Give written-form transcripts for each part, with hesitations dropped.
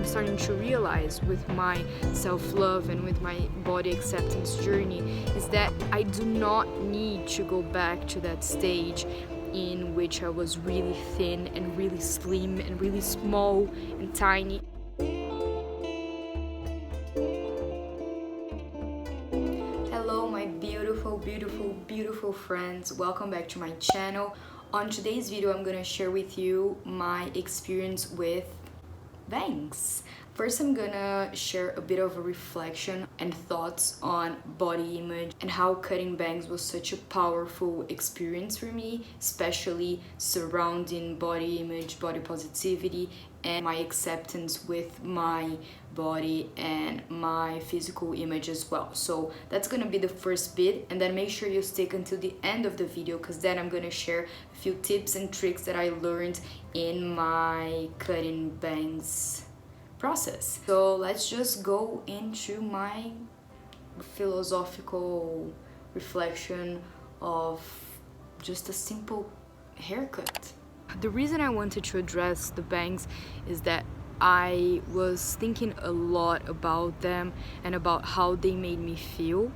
I'm starting to realize with my self-love and with my body acceptance journey is that I do not need to go back to that stage in which I was really thin and really slim and really small and tiny. Hello my beautiful friends, welcome back to my channel. On today's video I'm gonna share with you my experience with bangs. First I'm gonna share a bit of a reflection and thoughts on body image and how cutting bangs was such a powerful experience for me, especially surrounding body image, body positivity, and my acceptance with my body and my physical image as well. So that's gonna be the first bit, and then make sure you stick until the end of the video because then I'm gonna share a few tips and tricks that I learned in my cutting bangs process. So let's just go into my philosophical reflection of just a simple haircut. The reason I wanted to address the bangs is that I was thinking a lot about them and about how they made me feel,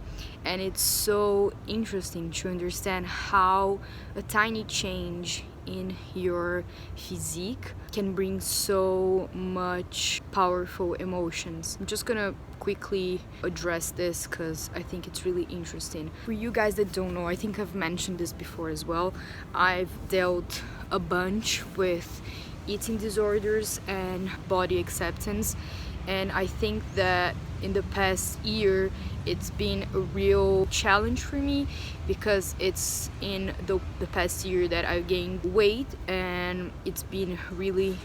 and it's so interesting to understand how a tiny change in your physique can bring so much powerful emotions. I'm just gonna quickly address this because I think it's really interesting. For you guys that don't know, I think I've mentioned this before as well, I've dealt a bunch with eating disorders and body acceptance, and I think that in the past year it's been a real challenge for me because it's in the past year that I've gained weight, and it's been really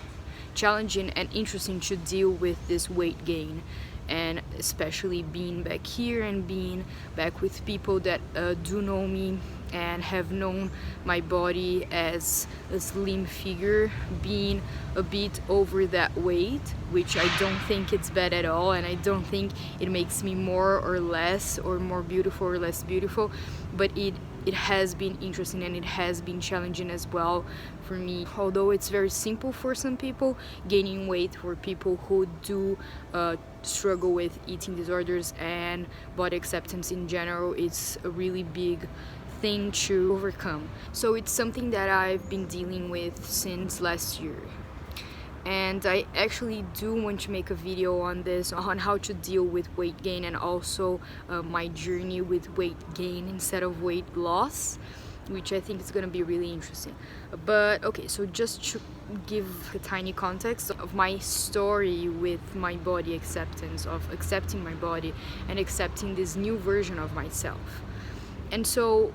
challenging and interesting to deal with this weight gain, and especially being back here and being back with people that do know me and have known my body as a slim figure, being a bit over that weight, which I don't think it's bad at all, and I don't think it makes me more or less or more beautiful or less beautiful, but it has been interesting and it has been challenging as well for me. Although it's very simple for some people, gaining weight for people who do struggle with eating disorders and body acceptance in general, it's a really big thing to overcome. So it's something that I've been dealing with since last year, and I actually do want to make a video on this, on how to deal with weight gain, and also my journey with weight gain instead of weight loss, which I think is gonna be really interesting. But okay, so just to give a tiny context of my story with my body acceptance, of accepting my body and accepting this new version of myself. And so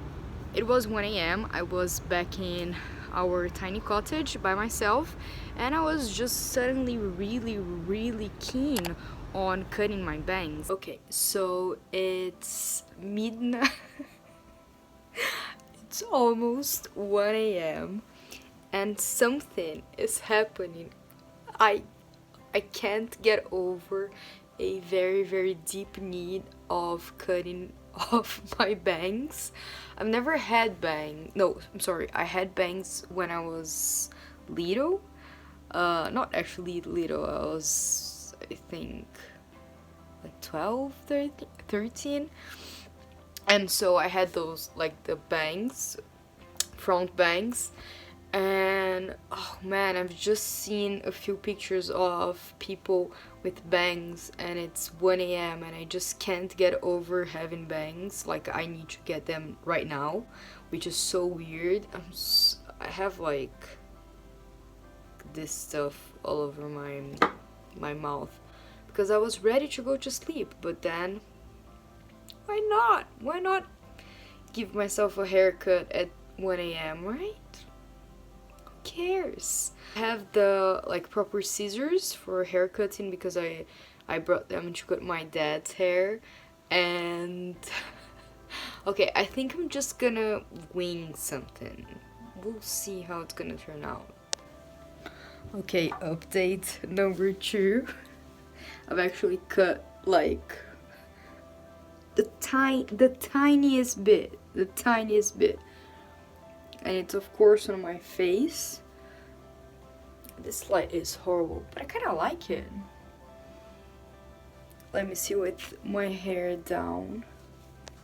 it was 1 a.m. I was back in our tiny cottage by myself, and I was just suddenly really keen on cutting my bangs. Okay, so it's midnight. It's almost 1 a.m. and something is happening. I can't get over a very deep need of cutting off my bangs. I've never had bangs. No, I'm sorry. I had bangs when I was little. Not actually little. I was, I think, like 12, 13. And so I had those, like the bangs, front bangs. And oh man, I've just seen a few pictures of people with bangs, and it's 1 a.m. and I just can't get over having bangs. Like, I need to get them right now, which is so weird. I have like this stuff all over my mouth because I was ready to go to sleep, but then why not give myself a haircut at 1 a.m., right? Cares? I have the like proper scissors for hair cutting because I brought them to cut my dad's hair, and okay, I think I'm just gonna wing something. We'll see how it's gonna turn out. Okay, update number 2. I've actually cut like the tiniest bit, and it's of course on my face. This light is horrible, but I kind of like it. Let me see with my hair down.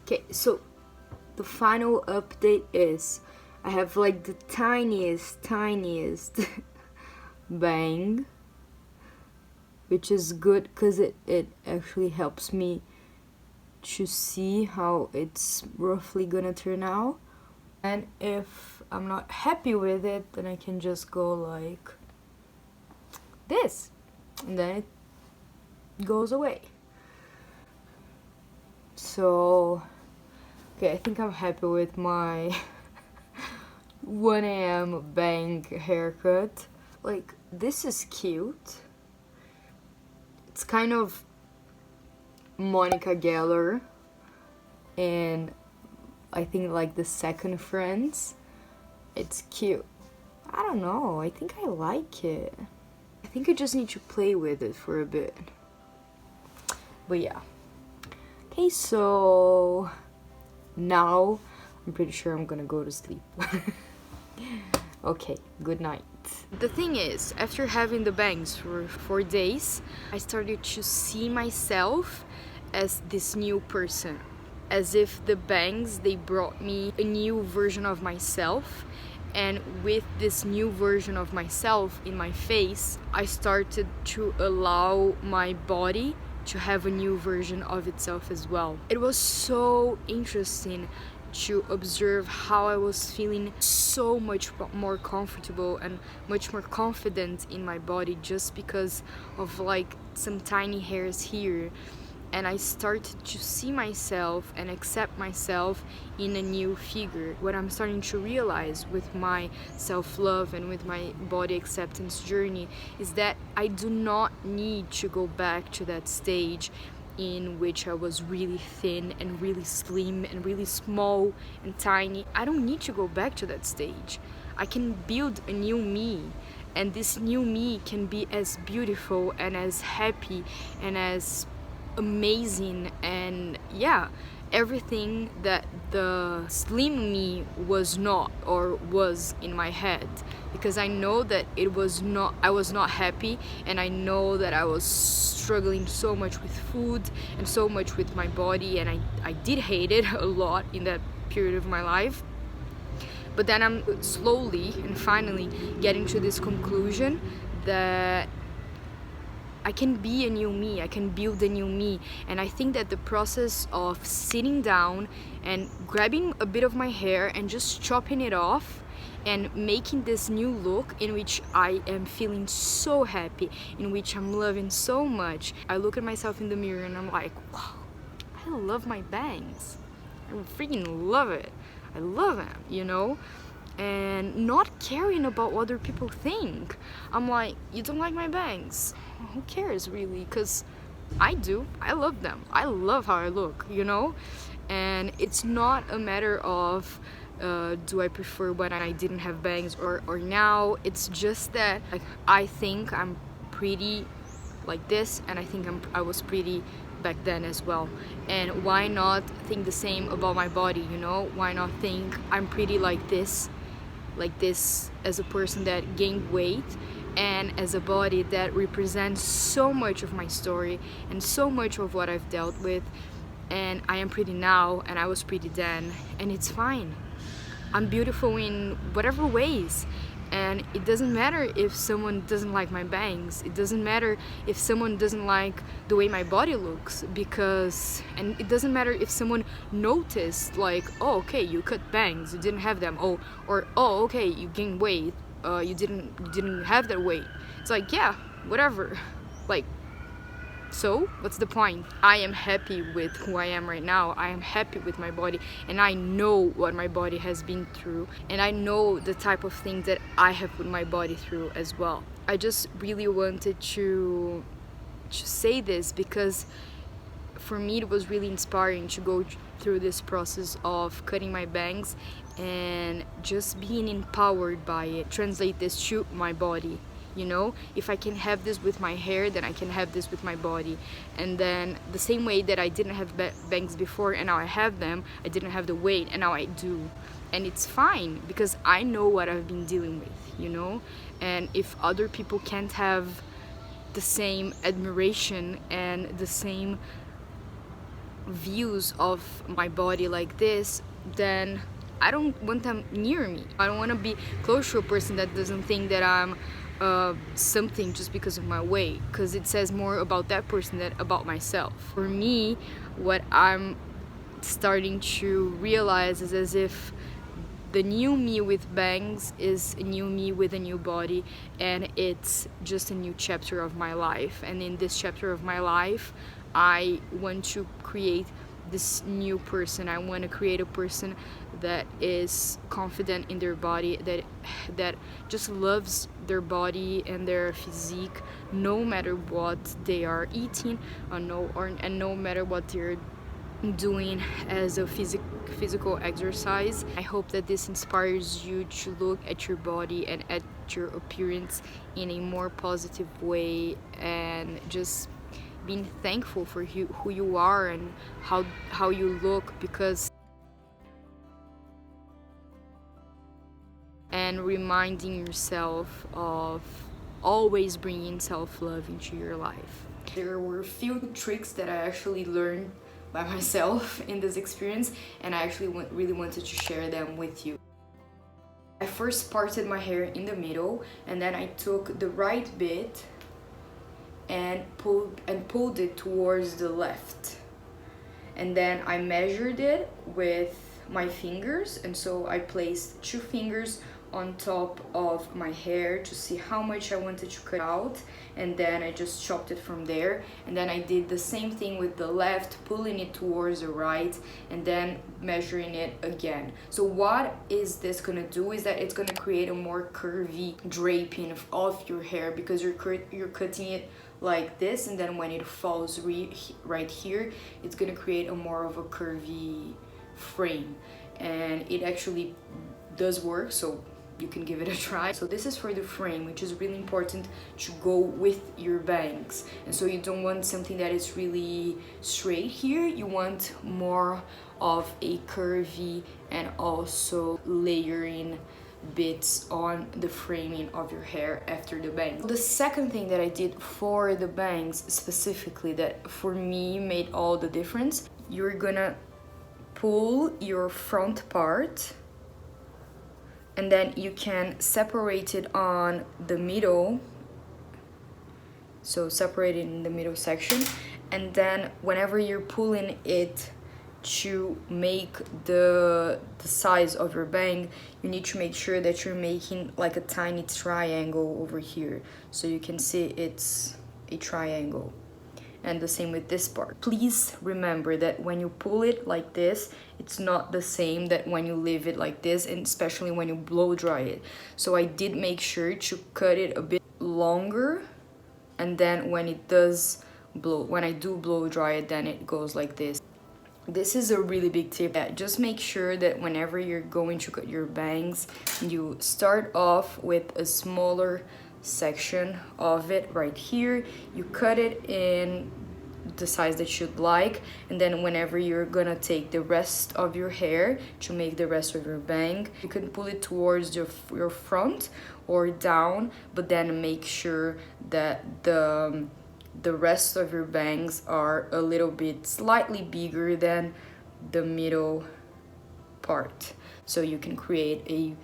Okay, so the final update is I have like the tiniest bang, which is good because it actually helps me to see how it's roughly gonna turn out. And if I'm not happy with it, then I can just go like this, and then it goes away. So, okay, I think I'm happy with my 1 a.m. bang haircut. Like, this is cute. It's kind of Monica Geller and I think like the second Friends. It's cute. I don't know, I think I like it. I think I just need to play with it for a bit. But yeah. Okay, so now I'm pretty sure I'm gonna go to sleep. Okay, good night. The thing is, after having the bangs for 4 days, I started to see myself as this new person. As if the bangs, they brought me a new version of myself. And with this new version of myself in my face, I started to allow my body to have a new version of itself as well. It was so interesting to observe how I was feeling so much more comfortable and much more confident in my body just because of like some tiny hairs here. And I started to see myself and accept myself in a new figure. What I'm starting to realize with my self-love and with my body acceptance journey is that I do not need to go back to that stage in which I was really thin and really slim and really small and tiny. I don't need to go back to that stage. I can build a new me, and this new me can be as beautiful and as happy and as amazing, and yeah, everything that the slim me was not, or was in my head, because I know that it was not, I was not happy, and I know that I was struggling so much with food and so much with my body, and I did hate it a lot in that period of my life. But then I'm slowly and finally getting to this conclusion that I can be a new me, I can build a new me. And I think that the process of sitting down and grabbing a bit of my hair and just chopping it off and making this new look in which I am feeling so happy, in which I'm loving so much. I look at myself in the mirror and I'm like, wow, I love my bangs. I freaking love it. I love them, you know? And not caring about what other people think. I'm like, you don't like my bangs? Who cares really? Because I do. I love them. I love how I look, you know? And it's not a matter of do I prefer when I didn't have bangs or now. It's just that like, I think I'm pretty like this, and I think I was pretty back then as well. And why not think the same about my body, you know? Why not think I'm pretty like this as a person that gained weight, and as a body that represents so much of my story and so much of what I've dealt with. And I am pretty now, and I was pretty then, and it's fine. I'm beautiful in whatever ways, and it doesn't matter if someone doesn't like my bangs. It doesn't matter if someone doesn't like the way my body looks, and it doesn't matter if someone noticed like, oh, okay, you cut bangs, you didn't have them, oh, okay, you gained weight, you didn't have that weight. It's like, yeah, whatever. Like, so what's the point? I am happy with who I am right now. I am happy with my body, and I know what my body has been through, and I know the type of things that I have put my body through as well. I just really wanted to say this because for me it was really inspiring to go through this process of cutting my bangs and just being empowered by it, translate this to my body. You know, if I can have this with my hair, then I can have this with my body. And then the same way that I didn't have bangs before and now I have them, I didn't have the weight and now I do. And it's fine because I know what I've been dealing with, you know? And if other people can't have the same admiration and the same views of my body like this, then I don't want them near me. I don't want to be close to a person that doesn't think that I'm something just because of my weight, because it says more about that person than about myself. For me, what I'm starting to realize is as if the new me with bangs is a new me with a new body, and it's just a new chapter of my life. And in this chapter of my life, I want to create this new person. I want to create a person that is confident in their body, that just loves their body and their physique, no matter what they are eating, and no matter what they're doing as a physical exercise. I hope that this inspires you to look at your body and at your appearance in a more positive way, and just being thankful for who you are and how you look, because and reminding yourself of always bringing self-love into your life. There were a few tricks that I actually learned by myself in this experience, and I actually really wanted to share them with you. I first parted my hair in the middle, and then I took the right bit and pulled it towards the left, and then I measured it with my fingers, and so I placed 2 fingers on top of my hair to see how much I wanted to cut out, and then I just chopped it from there. And then I did the same thing with the left, pulling it towards the right and then measuring it again. So what is this gonna do is that it's gonna create a more curvy draping of your hair, because you're cutting it like this, and then when it falls right here, it's gonna create a more of a curvy frame, and it actually does work, so you can give it a try. So this is for the frame, which is really important to go with your bangs. And so you don't want something that is really straight here, you want more of a curvy and also layering bits on the framing of your hair after the bangs. The second thing that I did for the bangs specifically, that for me made all the difference, you're gonna pull your front part, and then you can separate it on the middle, so separate it in the middle section, and then whenever you're pulling it to make the size of your bang, you need to make sure that you're making like a tiny triangle over here, so you can see it's a triangle. And the same with this part. Please remember that when you pull it like this, it's not the same that when you leave it like this, and especially when you blow dry it. So I did make sure to cut it a bit longer, and then when I do blow dry it, then it goes like this. This is a really big tip. Just make sure that whenever you're going to cut your bangs, you start off with a smaller section of it right here. You cut it in the size that you'd like, and then whenever you're gonna take the rest of your hair to make the rest of your bang, you can pull it towards your front or down, but then make sure that the rest of your bangs are a little bit slightly bigger than the middle part, so you can create a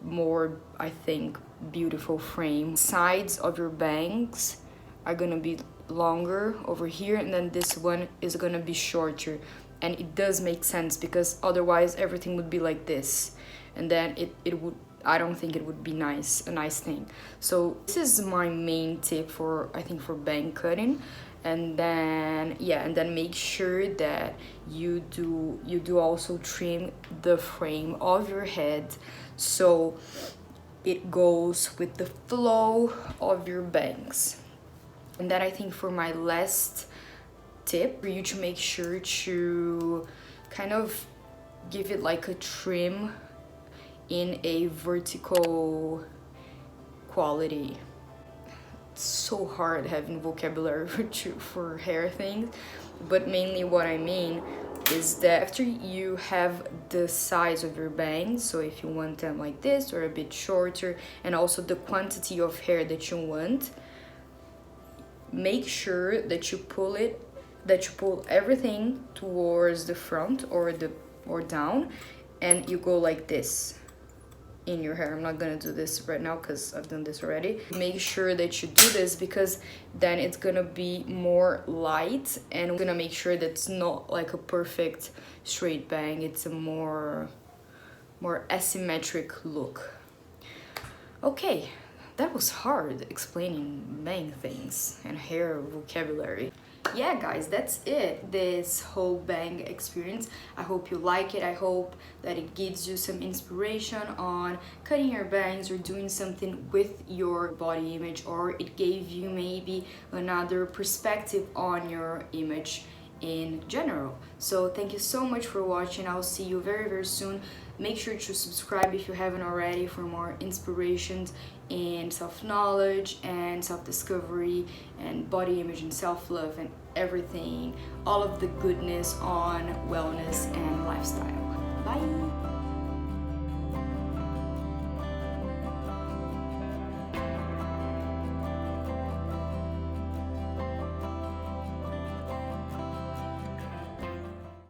more, I think, beautiful frame. Sides of your bangs are gonna be longer over here, and then this one is gonna be shorter, and it does make sense because otherwise everything would be like this, and then it would, I don't think it would be a nice thing. So this is my main tip for, I think, for bang cutting. And then and then make sure that you do also trim the frame of your head, so it goes with the flow of your bangs. And then I think for my last tip, for you to make sure to kind of give it like a trim in a vertical quality. It's so hard having vocabulary for hair things, but mainly what I mean is that after you have the size of your bangs, so if you want them like this or a bit shorter, and also the quantity of hair that you want, make sure that you pull everything towards the front or down, and you go like this in your hair. I'm not gonna do this right now because I've done this already. Make sure that you do this because then it's gonna be more light, and I'm gonna make sure that it's not like a perfect straight bang. It's a more asymmetric look. Okay, that was hard explaining bang things and hair vocabulary. Yeah guys, that's it, this whole bang experience. I hope you like it. I hope that it gives you some inspiration on cutting your bangs or doing something with your body image, or it gave you maybe another perspective on your image in general. So thank you so much for watching. I'll see you very soon. Make sure to subscribe if you haven't already for more inspirations in self-knowledge and self-discovery and body image and self-love and everything, all of the goodness on wellness and lifestyle.